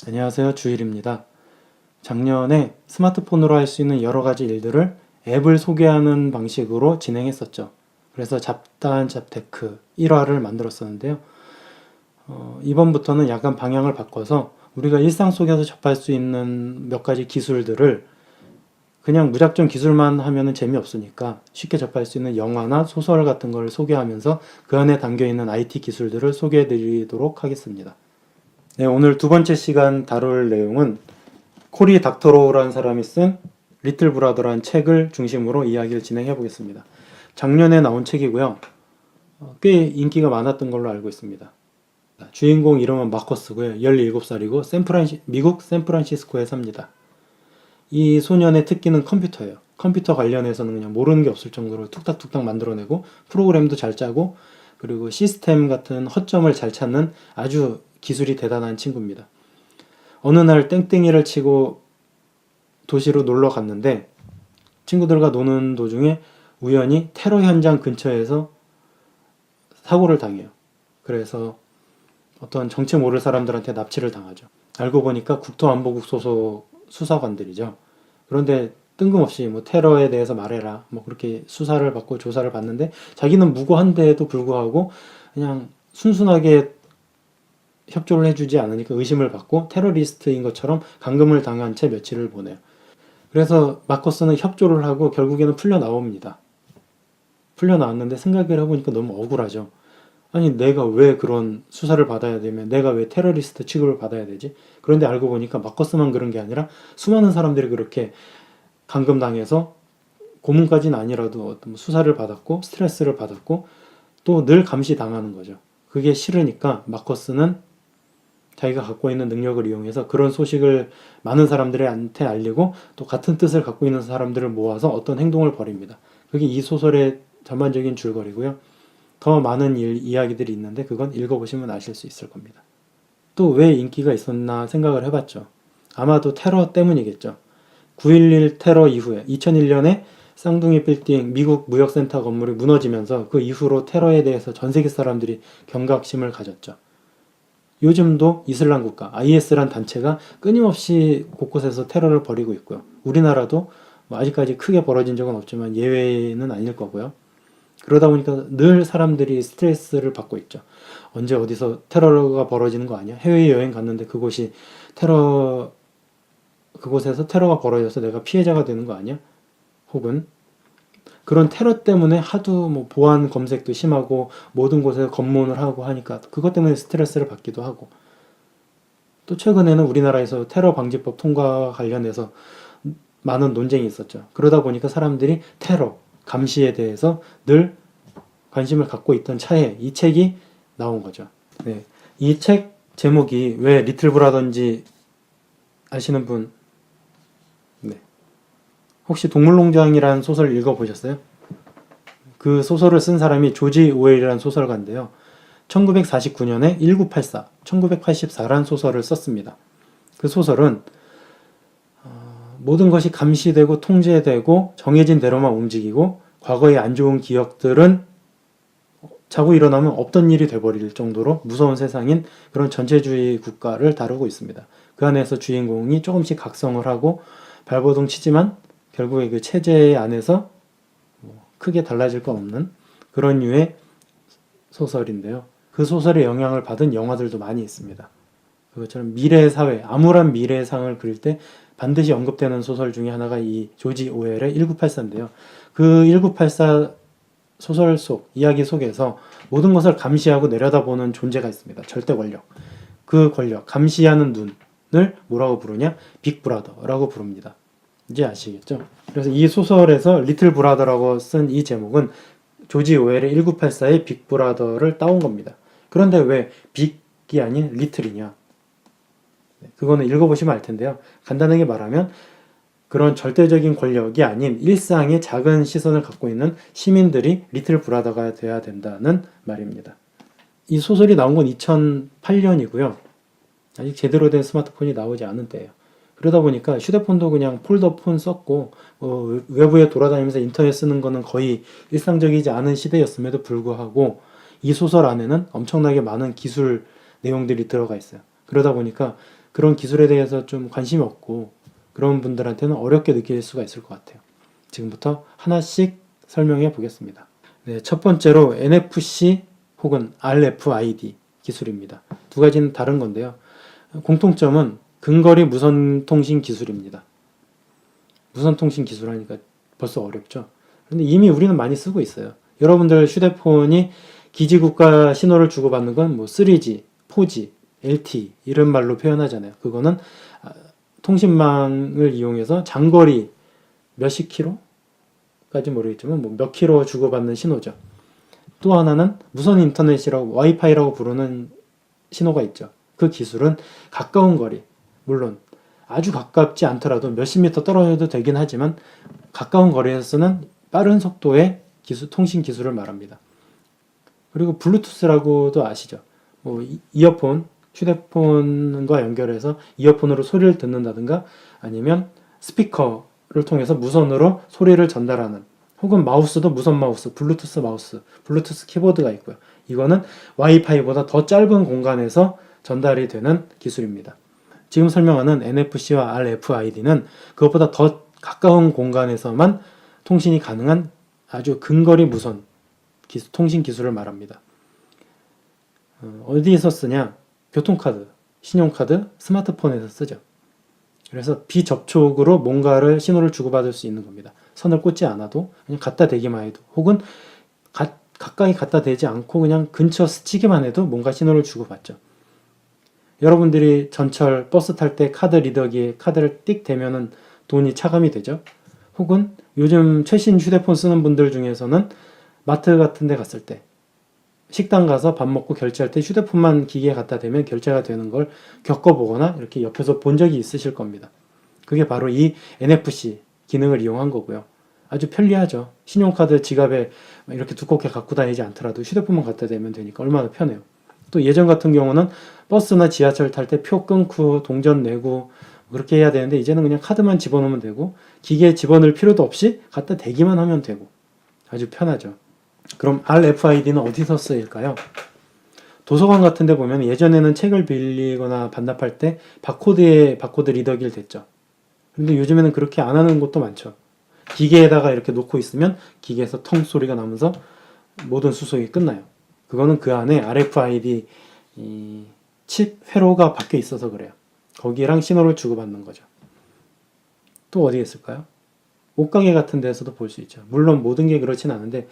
안녕하세요. 주일입니다. 작년에 스마트폰으로 할 수 있는 여러 가지 일들을 앱을 소개하는 방식으로 진행했었죠. 그래서 잡다한 잡테크 1화를 만들었었는데요. 이번부터는 약간 방향을 바꿔서 우리가 일상 속에서 접할 수 있는 몇 가지 기술들을 그냥 무작정 기술만 하면 재미없으니까 쉽게 접할 수 있는 영화나 소설 같은 걸 소개하면서 그 안에 담겨있는 IT 기술들을 소개해 드리도록 하겠습니다. 네, 오늘 두 번째 시간 다룰 내용은 코리 닥터로우라는 사람이 쓴 리틀 브라더라는 책을 중심으로 이야기를 진행해 보겠습니다. 작년에 나온 책이고요. 꽤 인기가 많았던 걸로 알고 있습니다. 주인공 이름은 마커스고요. 17살이고 미국 샌프란시스코에 삽니다. 이 소년의 특기는 컴퓨터예요. 컴퓨터 관련해서는 그냥 모르는 게 없을 정도로 툭탁툭탁 만들어내고 프로그램도 잘 짜고 그리고 시스템 같은 허점을 잘 찾는 아주 기술이 대단한 친구입니다. 어느 날 땡땡이를 치고 도시로 놀러 갔는데 친구들과 노는 도중에 우연히 테러 현장 근처에서 사고를 당해요. 그래서 어떤 정체 모를 사람들한테 납치를 당하죠. 알고 보니까 국토안보국 소속 수사관들이죠. 그런데 뜬금없이 뭐 테러에 대해서 말해라 뭐 그렇게 수사를 받고 조사를 받는데 자기는 무고한데도 불구하고 그냥 순순하게 협조를 해주지 않으니까 의심을 받고 테러리스트인 것처럼 감금을 당한 채 며칠을 보내요. 그래서 마커스는 협조를 하고 결국에는 풀려 나옵니다. 풀려 나왔는데 생각을 해보니까 너무 억울하죠. 아니 내가 왜 그런 수사를 받아야 되면 내가 왜 테러리스트 취급을 받아야 되지? 그런데 알고 보니까 마커스만 그런 게 아니라 수많은 사람들이 그렇게 감금당해서 고문까지는 아니라도 어떤 수사를 받았고 스트레스를 받았고 또 늘 감시당하는 거죠. 그게 싫으니까 마커스는 자기가 갖고 있는 능력을 이용해서 그런 소식을 많은 사람들한테 알리고 또 같은 뜻을 갖고 있는 사람들을 모아서 어떤 행동을 벌입니다. 그게 이 소설의 전반적인 줄거리고요. 더 많은 이야기들이 있는데 그건 읽어보시면 아실 수 있을 겁니다. 또 왜 인기가 있었나 생각을 해봤죠. 아마도 테러 때문이겠죠. 9.11 테러 이후에 2001년에 쌍둥이 빌딩 미국 무역센터 건물이 무너지면서 그 이후로 테러에 대해서 전 세계 사람들이 경각심을 가졌죠. 요즘도 이슬람 국가 IS란 단체가 끊임없이 곳곳에서 테러를 벌이고 있고요. 우리나라도 뭐 아직까지 크게 벌어진 적은 없지만 예외는 아닐 거고요. 그러다 보니까 늘 사람들이 스트레스를 받고 있죠. 언제 어디서 테러가 벌어지는 거 아니야? 해외여행 갔는데 그곳에서 테러가 벌어져서 내가 피해자가 되는 거 아니야? 혹은 그런 테러 때문에 하도 뭐 보안 검색도 심하고 모든 곳에 검문을 하고 하니까 그것 때문에 스트레스를 받기도 하고 또 최근에는 우리나라에서 테러 방지법 통과 관련해서 많은 논쟁이 있었죠. 그러다 보니까 사람들이 테러, 감시에 대해서 늘 관심을 갖고 있던 차에 이 책이 나온 거죠. 네. 이 책 제목이 왜 리틀 브라더인지 아시는 분? 네. 혹시 동물농장이라는 소설 읽어보셨어요? 그 소설을 쓴 사람이 조지 오웰이라는 소설가인데요. 1949년에 1984, 1984란 소설을 썼습니다. 그 소설은 모든 것이 감시되고 통제되고 정해진 대로만 움직이고 과거의 안 좋은 기억들은 자고 일어나면 없던 일이 돼버릴 정도로 무서운 세상인 그런 전체주의 국가를 다루고 있습니다. 그 안에서 주인공이 조금씩 각성을 하고 발버둥 치지만 결국에 그 체제 안에서 크게 달라질 건 없는 그런 류의 소설인데요. 그 소설의 영향을 받은 영화들도 많이 있습니다. 그것처럼 미래의 사회, 암울한 미래의 상을 그릴 때 반드시 언급되는 소설 중에 하나가 이 조지 오웰의 1984인데요. 그 1984 소설 속, 이야기 속에서 모든 것을 감시하고 내려다보는 존재가 있습니다. 절대 권력. 그 권력, 감시하는 눈을 뭐라고 부르냐? 빅브라더라고 부릅니다. 이제 아시겠죠? 그래서 이 소설에서 리틀 브라더라고 쓴 이 제목은 조지 오웰의 1984의 빅브라더를 따온 겁니다. 그런데 왜 빅이 아닌 리틀이냐? 그거는 읽어보시면 알 텐데요. 간단하게 말하면 그런 절대적인 권력이 아닌 일상의 작은 시선을 갖고 있는 시민들이 리틀 브라더가 돼야 된다는 말입니다. 이 소설이 나온 건 2008년이고요. 아직 제대로 된 스마트폰이 나오지 않은 때예요. 그러다 보니까 휴대폰도 그냥 폴더폰 썼고 외부에 돌아다니면서 인터넷 쓰는 거는 거의 일상적이지 않은 시대였음에도 불구하고 이 소설 안에는 엄청나게 많은 기술 내용들이 들어가 있어요. 그러다 보니까 그런 기술에 대해서 좀 관심이 없고 그런 분들한테는 어렵게 느낄 수가 있을 것 같아요. 지금부터 하나씩 설명해 보겠습니다. 네, 첫 번째로 NFC 혹은 RFID 기술입니다. 두 가지는 다른 건데요. 공통점은 근거리 무선통신 기술입니다. 무선통신 기술 하니까 벌써 어렵죠. 그런데 이미 우리는 많이 쓰고 있어요. 여러분들 휴대폰이 기지국가 신호를 주고받는 건 뭐 3G, 4G, LTE 이런 말로 표현하잖아요. 그거는 통신망을 이용해서 장거리 몇십 킬로까지 모르겠지만 뭐 몇 킬로 주고받는 신호죠. 또 하나는 무선 인터넷이라고 와이파이라고 부르는 신호가 있죠. 그 기술은 가까운 거리, 물론 아주 가깝지 않더라도 몇십 미터 떨어져도 되긴 하지만 가까운 거리에서 쓰는 빠른 속도의 통신 기술을 말합니다. 그리고 블루투스라고도 아시죠? 뭐 이어폰, 휴대폰과 연결해서 이어폰으로 소리를 듣는다든가 아니면 스피커를 통해서 무선으로 소리를 전달하는 혹은 마우스도 무선 마우스, 블루투스 마우스, 블루투스 키보드가 있고요. 이거는 와이파이보다 더 짧은 공간에서 전달이 되는 기술입니다. 지금 설명하는 NFC와 RFID는 그것보다 더 가까운 공간에서만 통신이 가능한 아주 근거리 무선 통신 기술을 말합니다. 어디에서 쓰냐? 교통카드, 신용카드, 스마트폰에서 쓰죠. 그래서 비접촉으로 뭔가를 신호를 주고받을 수 있는 겁니다. 선을 꽂지 않아도 그냥 갖다 대기만 해도 혹은 가까이 갖다 대지 않고 그냥 근처 스치기만 해도 뭔가 신호를 주고받죠. 여러분들이 전철, 버스 탈 때 카드 리더기에 카드를 띡 대면은 돈이 차감이 되죠. 혹은 요즘 최신 휴대폰 쓰는 분들 중에서는 마트 같은 데 갔을 때 식당 가서 밥 먹고 결제할 때 휴대폰만 기계에 갖다 대면 결제가 되는 걸 겪어보거나 이렇게 옆에서 본 적이 있으실 겁니다. 그게 바로 이 NFC 기능을 이용한 거고요. 아주 편리하죠. 신용카드 지갑에 이렇게 두껍게 갖고 다니지 않더라도 휴대폰만 갖다 대면 되니까 얼마나 편해요. 또 예전 같은 경우는 버스나 지하철 탈 때 표 끊고 동전 내고 그렇게 해야 되는데 이제는 그냥 카드만 집어넣으면 되고 기계에 집어넣을 필요도 없이 갖다 대기만 하면 되고 아주 편하죠. 그럼 RFID는 어디서 쓰일까요? 도서관 같은 데 보면 예전에는 책을 빌리거나 반납할 때 바코드에 바코드 리더기를 댔죠. 근데 요즘에는 그렇게 안 하는 곳도 많죠. 기계에다가 이렇게 놓고 있으면 기계에서 텅 소리가 나면서 모든 수속이 끝나요. 그거는 그 안에 RFID 칩 회로가 박혀 있어서 그래요. 거기랑 신호를 주고받는 거죠. 또 어디에 있을까요? 옷가게 같은 데서도 볼 수 있죠. 물론 모든 게 그렇진 않은데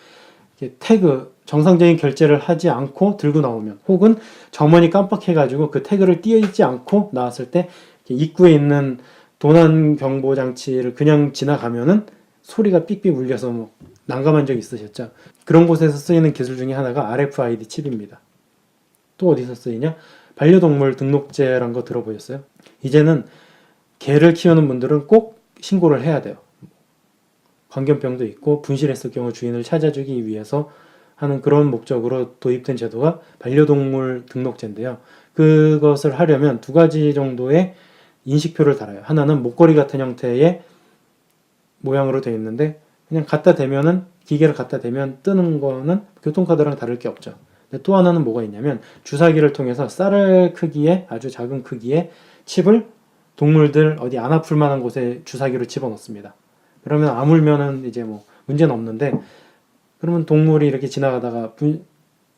태그, 정상적인 결제를 하지 않고 들고 나오면 혹은 점원이 깜빡해가지고 그 태그를 띄어있지 않고 나왔을 때 입구에 있는 도난 경보 장치를 그냥 지나가면은 소리가 삑삑 울려서 뭐 난감한 적 있으셨죠? 그런 곳에서 쓰이는 기술 중에 하나가 RFID 칩입니다. 또 어디서 쓰이냐? 반려동물 등록제란 거 들어보셨어요? 이제는 개를 키우는 분들은 꼭 신고를 해야 돼요. 광견병도 있고 분실했을 경우 주인을 찾아주기 위해서 하는 그런 목적으로 도입된 제도가 반려동물 등록제인데요. 그것을 하려면 두 가지 정도의 인식표를 달아요. 하나는 목걸이 같은 형태의 모양으로 되어 있는데 그냥 갖다 대면은 기계를 갖다 대면 뜨는 거는 교통카드랑 다를 게 없죠. 근데 또 하나는 뭐가 있냐면 주사기를 통해서 쌀알 크기의 아주 작은 크기의 칩을 동물들 어디 안 아플 만한 곳에 주사기로 집어넣습니다. 그러면 아물면은 이제 뭐 문제는 없는데 그러면 동물이 이렇게 지나가다가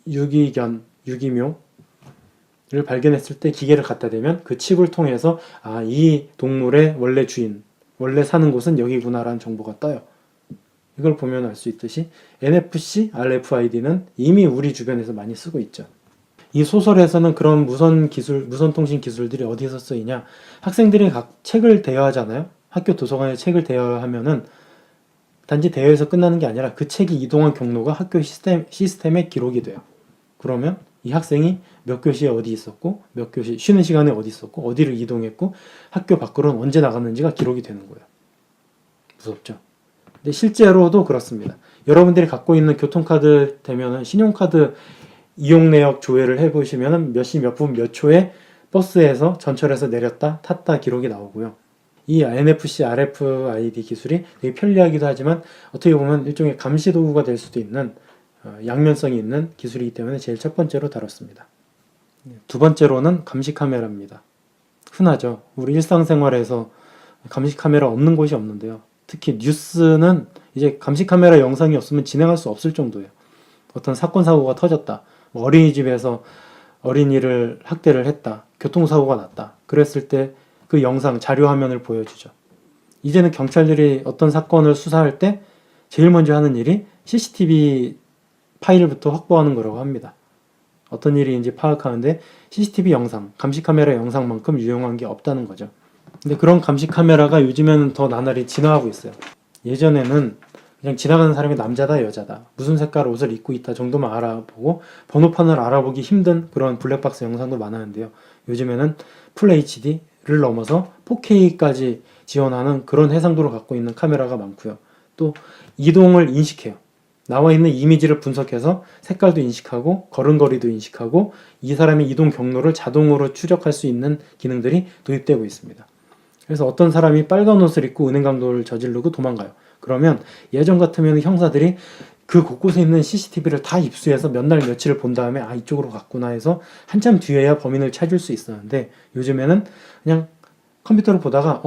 유기견, 유기묘를 발견했을 때 기계를 갖다 대면 그 칩을 통해서 이 동물의 원래 주인, 원래 사는 곳은 여기구나라는 정보가 떠요. 이걸 보면 알 수 있듯이 NFC, RFID는 이미 우리 주변에서 많이 쓰고 있죠. 이 소설에서는 그런 무선 통신 기술들이 어디서 쓰이냐? 학생들이 각 책을 대여하잖아요. 학교 도서관에 책을 대여하면은 단지 대여해서 끝나는 게 아니라 그 책이 이동한 경로가 학교 시스템에 기록이 돼요. 그러면 이 학생이 몇 교시에 어디 있었고, 몇 교시 쉬는 시간에 어디 있었고, 어디를 이동했고, 학교 밖으로는 언제 나갔는지가 기록이 되는 거예요. 무섭죠? 근데 실제로도 그렇습니다. 여러분들이 갖고 있는 교통카드 되면은 신용카드 이용 내역 조회를 해보시면은 몇 시 몇 분 몇 초에 버스에서 전철에서 내렸다 탔다 기록이 나오고요. 이 NFC, RFID 기술이 되게 편리하기도 하지만 어떻게 보면 일종의 감시 도구가 될 수도 있는 양면성이 있는 기술이기 때문에 제일 첫 번째로 다뤘습니다. 두 번째로는 감시 카메라입니다. 흔하죠. 우리 일상생활에서 감시 카메라 없는 곳이 없는데요. 특히 뉴스는 이제 감시 카메라 영상이 없으면 진행할 수 없을 정도예요. 어떤 사건 사고가 터졌다. 뭐 어린이집에서 어린이를 학대를 했다. 교통사고가 났다. 그랬을 때 그 영상 자료 화면을 보여주죠. 이제는 경찰들이 어떤 사건을 수사할 때 제일 먼저 하는 일이 CCTV 파일부터 확보하는 거라고 합니다. 어떤 일인지 파악하는데 CCTV 영상, 감시 카메라 영상만큼 유용한 게 없다는 거죠. 근데 그런 감시 카메라가 요즘에는 더 나날이 진화하고 있어요. 예전에는 그냥 지나가는 사람이 남자다 여자다 무슨 색깔 옷을 입고 있다 정도만 알아보고 번호판을 알아보기 힘든 그런 블랙박스 영상도 많았는데요. 요즘에는 풀 HD를 넘어서 4K까지 지원하는 그런 해상도를 갖고 있는 카메라가 많고요. 또 이동을 인식해요. 나와 있는 이미지를 분석해서 색깔도 인식하고 걸음걸이도 인식하고 이 사람의 이동 경로를 자동으로 추적할 수 있는 기능들이 도입되고 있습니다. 그래서 어떤 사람이 빨간 옷을 입고 은행 강도를 저지르고 도망가요. 그러면 예전 같으면 형사들이 그 곳곳에 있는 CCTV를 다 입수해서 몇 날 며칠을 본 다음에 아 이쪽으로 갔구나 해서 한참 뒤에야 범인을 찾을 수 있었는데 요즘에는 그냥 컴퓨터를 보다가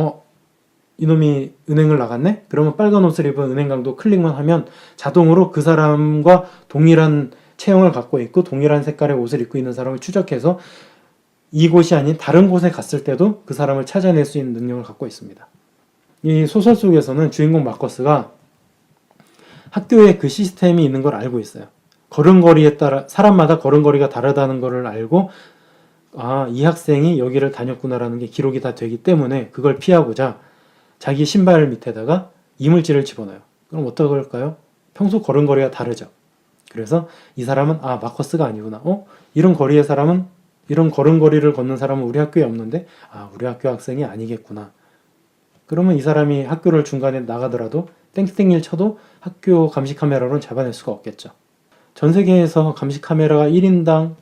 이놈이 은행을 나갔네? 그러면 빨간 옷을 입은 은행 강도 클릭만 하면 자동으로 그 사람과 동일한 체형을 갖고 있고 동일한 색깔의 옷을 입고 있는 사람을 추적해서 이곳이 아닌 다른 곳에 갔을 때도 그 사람을 찾아낼 수 있는 능력을 갖고 있습니다. 이 소설 속에서는 주인공 마커스가 학교에 그 시스템이 있는 걸 알고 있어요. 걸음걸이에 따라 사람마다 걸음걸이가 다르다는 걸 알고 이 학생이 여기를 다녔구나라는 게 기록이 다 되기 때문에 그걸 피하고자 자기 신발 밑에다가 이물질을 집어넣어요. 그럼 어떨까요? 평소 걸음걸이가 다르죠. 그래서 이 사람은 마커스가 아니구나. 이런 거리의 사람은 이런 걸음걸이를 걷는 사람은 우리 학교에 없는데 우리 학교 학생이 아니겠구나. 그러면 이 사람이 학교를 중간에 나가더라도 땡땡이를 쳐도 학교 감시 카메라로는 잡아낼 수가 없겠죠. 전 세계에서 감시 카메라가 1인당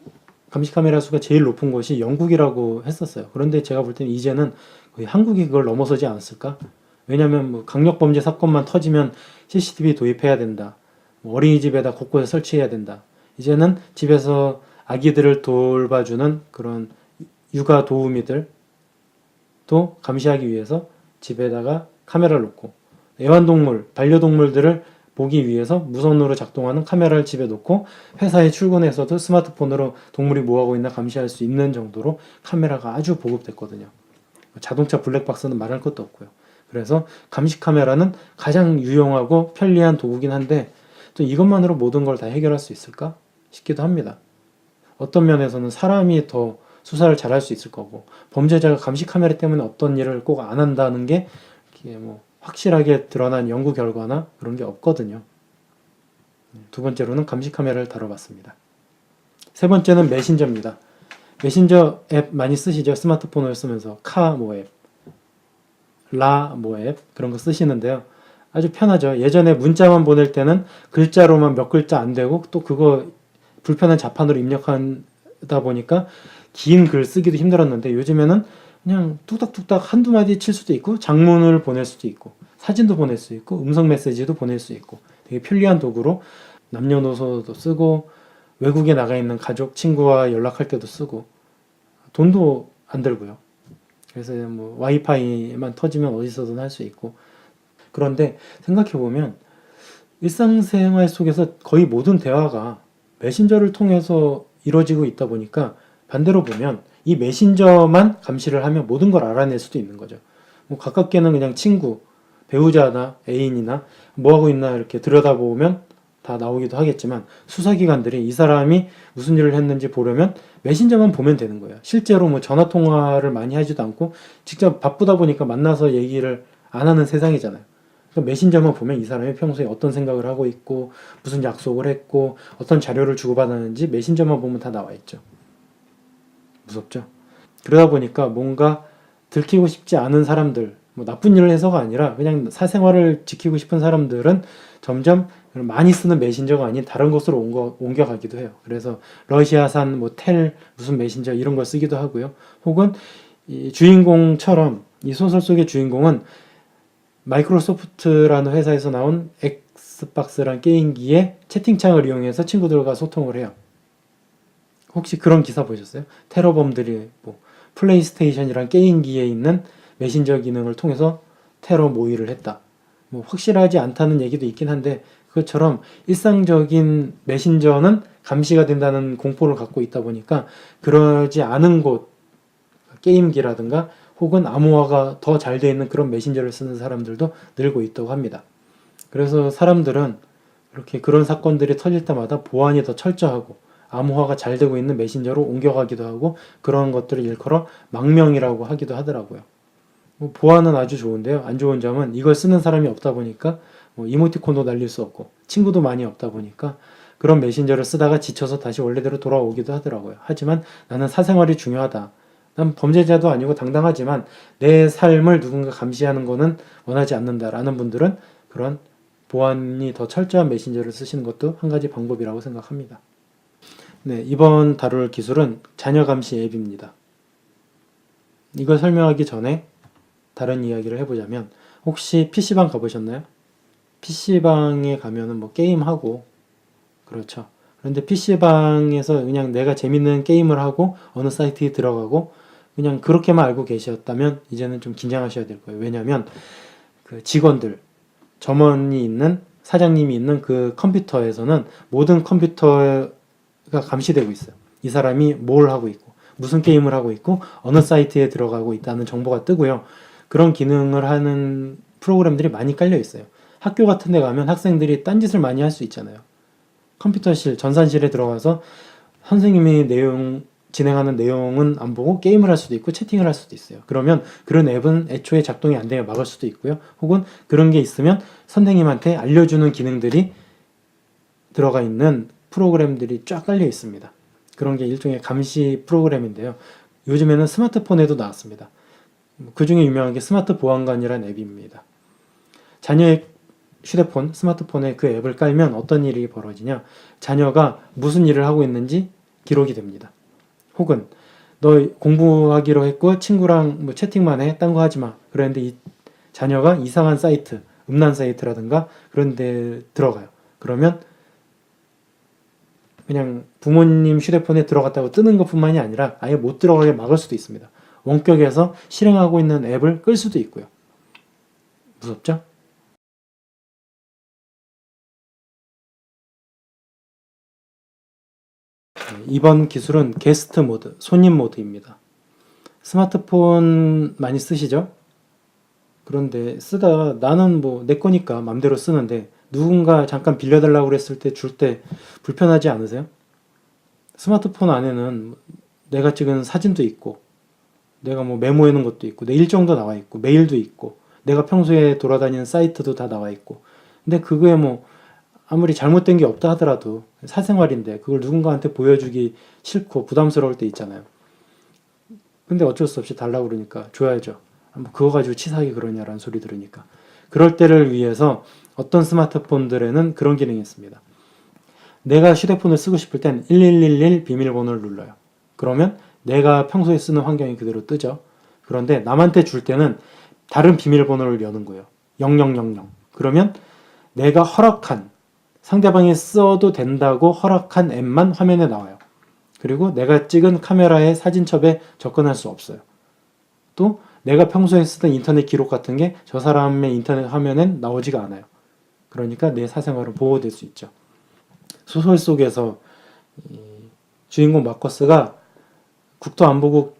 감시 카메라 수가 제일 높은 곳이 영국이라고 했었어요. 그런데 제가 볼 때는 이제는 거의 한국이 그걸 넘어서지 않았을까? 왜냐하면 뭐 강력범죄 사건만 터지면 CCTV 도입해야 된다. 어린이집에다 곳곳에 설치해야 된다. 이제는 집에서 아기들을 돌봐주는 그런 육아 도우미들도 감시하기 위해서 집에다가 카메라를 놓고 애완동물, 반려동물들을 보기 위해서 무선으로 작동하는 카메라를 집에 놓고 회사에 출근해서도 스마트폰으로 동물이 뭐하고 있나 감시할 수 있는 정도로 카메라가 아주 보급됐거든요. 자동차 블랙박스는 말할 것도 없고요. 그래서 감시 카메라는 가장 유용하고 편리한 도구긴 한데 또 이것만으로 모든 걸 다 해결할 수 있을까 싶기도 합니다. 어떤 면에서는 사람이 더 수사를 잘할 수 있을 거고 범죄자가 감시 카메라 때문에 어떤 일을 꼭 안 한다는 게 뭐 확실하게 드러난 연구 결과나 그런 게 없거든요. 두 번째로는 감시 카메라를 다뤄봤습니다. 세 번째는 메신저입니다. 메신저 앱 많이 쓰시죠? 스마트폰을 쓰면서 뭐 앱, 뭐 앱 그런 거 쓰시는데요. 아주 편하죠. 예전에 문자만 보낼 때는 글자로만 몇 글자 안 되고 또 그거 불편한 자판으로 입력하다 보니까 긴 글 쓰기도 힘들었는데 요즘에는 그냥 뚝딱뚝딱 한두 마디 칠 수도 있고 장문을 보낼 수도 있고 사진도 보낼 수 있고 음성 메시지도 보낼 수 있고 되게 편리한 도구로 남녀노소도 쓰고 외국에 나가 있는 가족, 친구와 연락할 때도 쓰고 돈도 안 들고요. 그래서 뭐 와이파이만 터지면 어디서든 할 수 있고 그런데 생각해보면 일상생활 속에서 거의 모든 대화가 메신저를 통해서 이루어지고 있다 보니까 반대로 보면 이 메신저만 감시를 하면 모든 걸 알아낼 수도 있는 거죠. 뭐 가깝게는 그냥 친구, 배우자나 애인이나 뭐하고 있나 이렇게 들여다보면 다 나오기도 하겠지만 수사기관들이 이 사람이 무슨 일을 했는지 보려면 메신저만 보면 되는 거예요. 실제로 뭐 전화통화를 많이 하지도 않고 직접 바쁘다 보니까 만나서 얘기를 안 하는 세상이잖아요. 그러니까 메신저만 보면 이 사람이 평소에 어떤 생각을 하고 있고 무슨 약속을 했고 어떤 자료를 주고받았는지 메신저만 보면 다 나와 있죠. 무섭죠. 그러다 보니까 뭔가 들키고 싶지 않은 사람들, 뭐 나쁜 일을 해서가 아니라 그냥 사생활을 지키고 싶은 사람들은 점점 많이 쓰는 메신저가 아닌 다른 곳으로 옮겨가기도 해요. 그래서 러시아산 뭐 텔 무슨 메신저 이런 걸 쓰기도 하고요. 혹은 이 주인공처럼 이 소설 속의 주인공은 마이크로소프트라는 회사에서 나온 엑스박스란 게임기의 채팅창을 이용해서 친구들과 소통을 해요. 혹시 그런 기사 보셨어요? 테러범들이 뭐 플레이스테이션이란 게임기에 있는 메신저 기능을 통해서 테러 모의를 했다. 뭐 확실하지 않다는 얘기도 있긴 한데 그것처럼 일상적인 메신저는 감시가 된다는 공포를 갖고 있다 보니까 그러지 않은 곳 게임기라든가 혹은 암호화가 더 잘 되어 있는 그런 메신저를 쓰는 사람들도 늘고 있다고 합니다. 그래서 사람들은 이렇게 그런 사건들이 터질 때마다 보안이 더 철저하고 암호화가 잘 되고 있는 메신저로 옮겨가기도 하고 그런 것들을 일컬어 망명이라고 하기도 하더라고요. 뭐 보안은 아주 좋은데요. 안 좋은 점은 이걸 쓰는 사람이 없다 보니까 뭐 이모티콘도 날릴 수 없고 친구도 많이 없다 보니까 그런 메신저를 쓰다가 지쳐서 다시 원래대로 돌아오기도 하더라고요. 하지만 나는 사생활이 중요하다. 난 범죄자도 아니고 당당하지만 내 삶을 누군가 감시하는 거는 원하지 않는다라는 분들은 그런 보안이 더 철저한 메신저를 쓰시는 것도 한 가지 방법이라고 생각합니다. 네, 이번 다룰 기술은 자녀 감시 앱입니다. 이걸 설명하기 전에 다른 이야기를 해보자면 혹시 PC방 가보셨나요? PC방에 가면은 뭐 게임하고 그렇죠. 그런데 PC방에서 그냥 내가 재밌는 게임을 하고 어느 사이트에 들어가고 그냥 그렇게만 알고 계셨다면 이제는 좀 긴장하셔야 될 거예요. 왜냐하면 그 직원들, 점원이 있는 사장님이 있는 그 컴퓨터에서는 모든 컴퓨터가 감시되고 있어요. 이 사람이 뭘 하고 있고 무슨 게임을 하고 있고 어느 사이트에 들어가고 있다는 정보가 뜨고요. 그런 기능을 하는 프로그램들이 많이 깔려 있어요. 학교 같은 데 가면 학생들이 딴짓을 많이 할 수 있잖아요. 컴퓨터실, 전산실에 들어가서 선생님이 진행하는 내용은 안 보고 게임을 할 수도 있고 채팅을 할 수도 있어요. 그러면 그런 앱은 애초에 작동이 안 되게 막을 수도 있고요. 혹은 그런 게 있으면 선생님한테 알려주는 기능들이 들어가 있는 프로그램들이 쫙 깔려 있습니다. 그런 게 일종의 감시 프로그램인데요. 요즘에는 스마트폰에도 나왔습니다. 그 중에 유명한 게 스마트 보안관이라는 앱입니다. 자녀의 휴대폰, 스마트폰에 그 앱을 깔면 어떤 일이 벌어지냐? 자녀가 무슨 일을 하고 있는지 기록이 됩니다. 혹은 너 공부하기로 했고 친구랑 뭐 채팅만 해, 딴 거 하지 마. 그랬는데 이 자녀가 이상한 사이트, 음란 사이트라든가 그런 데 들어가요. 그러면 그냥 부모님 휴대폰에 들어갔다고 뜨는 것뿐만이 아니라 아예 못 들어가게 막을 수도 있습니다. 원격에서 실행하고 있는 앱을 끌 수도 있고요. 무섭죠? 이번 기술은 게스트 모드, 손님 모드입니다. 스마트폰 많이 쓰시죠? 그런데 쓰다가 나는 뭐 내 거니까 맘대로 쓰는데 누군가 잠깐 빌려달라고 그랬을 때 줄 때 불편하지 않으세요? 스마트폰 안에는 내가 찍은 사진도 있고 내가 뭐 메모해 놓은 것도 있고 내 일정도 나와 있고 메일도 있고 내가 평소에 돌아다니는 사이트도 다 나와 있고 근데 그거에 뭐 아무리 잘못된 게 없다 하더라도 사생활인데 그걸 누군가한테 보여주기 싫고 부담스러울 때 있잖아요. 근데 어쩔 수 없이 달라고 그러니까 줘야죠. 뭐 그거 가지고 치사하게 그러냐라는 소리 들으니까. 그럴 때를 위해서 어떤 스마트폰들에는 그런 기능이 있습니다. 내가 휴대폰을 쓰고 싶을 땐 1111 비밀번호를 눌러요. 그러면 내가 평소에 쓰는 환경이 그대로 뜨죠. 그런데 남한테 줄 때는 다른 비밀번호를 여는 거예요. 0000. 그러면 내가 허락한 상대방이 써도 된다고 허락한 앱만 화면에 나와요. 그리고 내가 찍은 카메라의 사진첩에 접근할 수 없어요. 또 내가 평소에 쓰던 인터넷 기록 같은 게 저 사람의 인터넷 화면엔 나오지가 않아요. 그러니까 내 사생활은 보호될 수 있죠. 소설 속에서 주인공 마커스가 국토안보국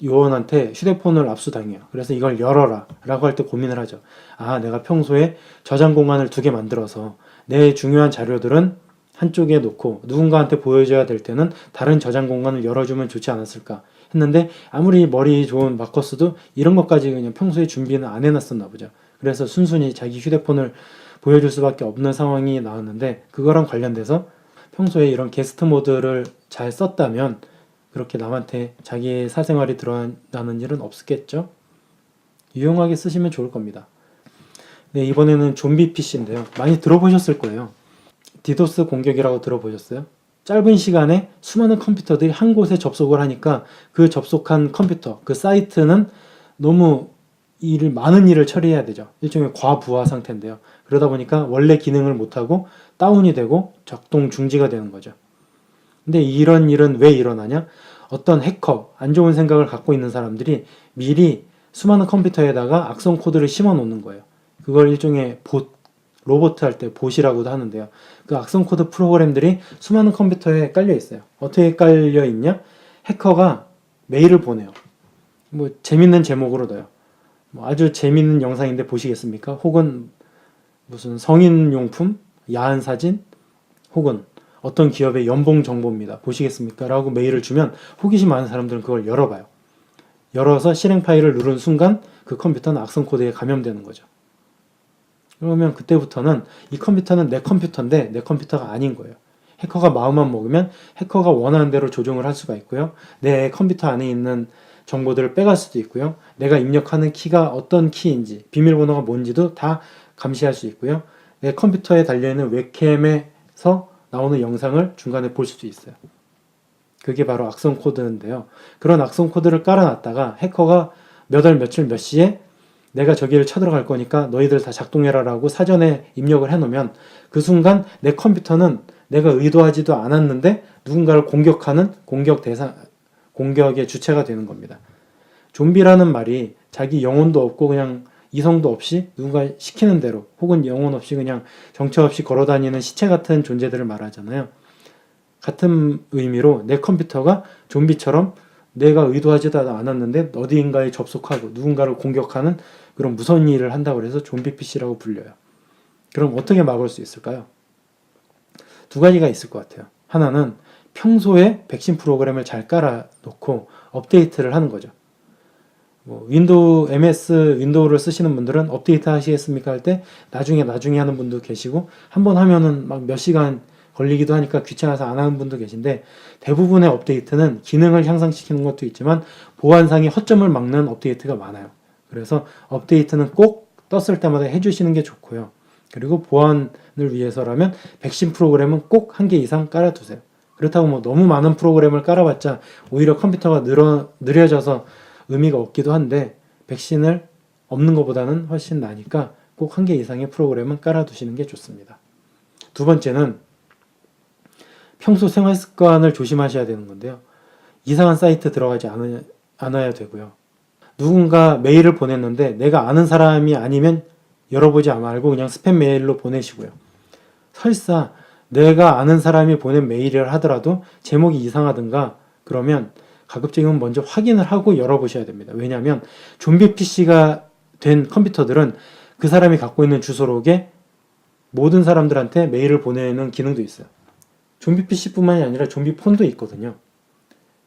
요원한테 휴대폰을 압수당해요. 그래서 이걸 열어라 라고 할 때 고민을 하죠. 아, 내가 평소에 저장 공간을 2개 만들어서 내 중요한 자료들은 한쪽에 놓고 누군가한테 보여줘야 될 때는 다른 저장 공간을 열어주면 좋지 않았을까 했는데 아무리 머리 좋은 마커스도 이런 것까지 그냥 평소에 준비는 안 해놨었나 보죠. 그래서 순순히 자기 휴대폰을 보여줄 수밖에 없는 상황이 나왔는데 그거랑 관련돼서 평소에 이런 게스트 모드를 잘 썼다면 그렇게 남한테 자기의 사생활이 드러나는 일은 없겠죠? 유용하게 쓰시면 좋을 겁니다. 네, 이번에는 좀비 PC인데요. 많이 들어보셨을 거예요. 디도스 공격이라고 들어보셨어요? 짧은 시간에 수많은 컴퓨터들이 한 곳에 접속을 하니까 그 접속한 컴퓨터, 그 사이트는 너무 많은 일을 처리해야 되죠. 일종의 과부하 상태인데요. 그러다 보니까 원래 기능을 못하고 다운이 되고 작동 중지가 되는 거죠. 근데 이런 일은 왜 일어나냐? 어떤 해커, 안 좋은 생각을 갖고 있는 사람들이 미리 수많은 컴퓨터에다가 악성 코드를 심어 놓는 거예요. 그걸 일종의 로봇 할 때 봇이라고도 하는데요. 그 악성 코드 프로그램들이 수많은 컴퓨터에 깔려 있어요. 어떻게 깔려 있냐? 해커가 메일을 보내요. 뭐 재밌는 제목으로 넣어요. 뭐 아주 재밌는 영상인데 보시겠습니까? 혹은 무슨 성인용품, 야한 사진, 혹은 어떤 기업의 연봉 정보입니다. 보시겠습니까? 라고 메일을 주면 호기심 많은 사람들은 그걸 열어봐요. 열어서 실행 파일을 누른 순간 그 컴퓨터는 악성 코드에 감염되는 거죠. 그러면 그때부터는 이 컴퓨터는 내 컴퓨터인데 내 컴퓨터가 아닌 거예요. 해커가 마음만 먹으면 해커가 원하는 대로 조종을 할 수가 있고요. 내 컴퓨터 안에 있는 정보들을 빼갈 수도 있고요. 내가 입력하는 키가 어떤 키인지, 비밀번호가 뭔지도 다 감시할 수 있고요. 내 컴퓨터에 달려있는 웹캠에서 나오는 영상을 중간에 볼 수도 있어요. 그게 바로 악성 코드인데요. 그런 악성 코드를 깔아놨다가 해커가 몇 월 며칠 몇 시에 내가 저기를 쳐들어갈 거니까 너희들 다 작동해라 라고 사전에 입력을 해놓으면 그 순간 내 컴퓨터는 내가 의도하지도 않았는데 누군가를 공격하는 공격의 주체가 되는 겁니다. 좀비라는 말이 자기 영혼도 없고 그냥 이성도 없이 누군가 시키는 대로 혹은 영혼 없이 그냥 정처 없이 걸어다니는 시체 같은 존재들을 말하잖아요. 같은 의미로 내 컴퓨터가 좀비처럼 내가 의도하지도 않았는데 어디인가에 접속하고 누군가를 공격하는 그런 무서운 일을 한다고 해서 좀비 PC라고 불려요. 그럼 어떻게 막을 수 있을까요? 두 가지가 있을 것 같아요. 하나는 평소에 백신 프로그램을 잘 깔아놓고 업데이트를 하는 거죠. MS 윈도우를 쓰시는 분들은 업데이트 하시겠습니까? 할 때 나중에 하는 분도 계시고 한번 하면은 막 몇 시간 걸리기도 하니까 귀찮아서 안 하는 분도 계신데 대부분의 업데이트는 기능을 향상시키는 것도 있지만 보안상의 허점을 막는 업데이트가 많아요. 그래서 업데이트는 꼭 떴을 때마다 해주시는 게 좋고요. 그리고 보안을 위해서라면 백신 프로그램은 꼭 한 개 이상 깔아두세요. 그렇다고 뭐 너무 많은 프로그램을 깔아봤자 오히려 컴퓨터가 느려져서 의미가 없기도 한데 백신을 없는 것보다는 훨씬 나니까 꼭 한 개 이상의 프로그램은 깔아두시는 게 좋습니다. 두 번째는 평소 생활 습관을 조심하셔야 되는 건데요. 이상한 사이트 들어가지 않아야 되고요. 누군가 메일을 보냈는데 내가 아는 사람이 아니면 열어보지 말고 그냥 스팸 메일로 보내시고요. 설사 내가 아는 사람이 보낸 메일을 하더라도 제목이 이상하든가 그러면 가급적이면 먼저 확인을 하고 열어보셔야 됩니다. 왜냐하면 좀비 PC가 된 컴퓨터들은 그 사람이 갖고 있는 주소록에 모든 사람들한테 메일을 보내는 기능도 있어요. 좀비 PC뿐만이 아니라 좀비 폰도 있거든요.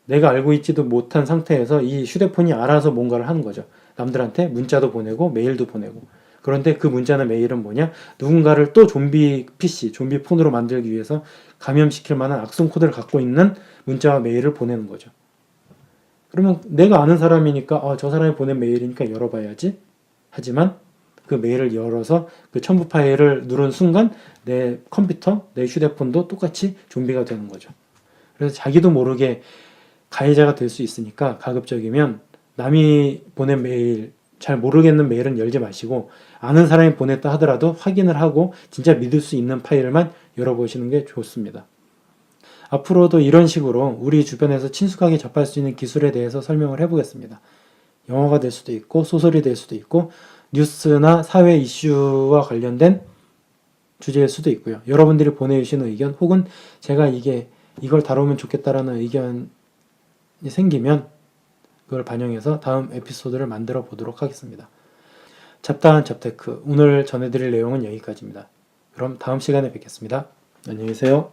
내가 알고 있지도 못한 상태에서 이 휴대폰이 알아서 뭔가를 하는 거죠. 남들한테 문자도 보내고 메일도 보내고. 그런데 그 문자나 메일은 뭐냐? 누군가를 또 좀비 PC, 좀비 폰으로 만들기 위해서 감염시킬 만한 악성 코드를 갖고 있는 문자와 메일을 보내는 거죠. 그러면 내가 아는 사람이니까 저 사람이 보낸 메일이니까 열어봐야지. 하지만 그 메일을 열어서 그 첨부 파일을 누른 순간 내 컴퓨터, 내 휴대폰도 똑같이 좀비가 되는 거죠. 그래서 자기도 모르게 가해자가 될 수 있으니까 가급적이면 남이 보낸 메일, 잘 모르겠는 메일은 열지 마시고 아는 사람이 보냈다 하더라도 확인을 하고 진짜 믿을 수 있는 파일만 열어보시는 게 좋습니다. 앞으로도 이런 식으로 우리 주변에서 친숙하게 접할 수 있는 기술에 대해서 설명을 해보겠습니다. 영어가 될 수도 있고 소설이 될 수도 있고 뉴스나 사회 이슈와 관련된 주제일 수도 있고요. 여러분들이 보내주시는 의견 혹은 제가 이걸 다루면 좋겠다라는 의견이 생기면 그걸 반영해서 다음 에피소드를 만들어 보도록 하겠습니다. 잡다한 잡테크 오늘 전해드릴 내용은 여기까지입니다. 그럼 다음 시간에 뵙겠습니다. 안녕히 계세요.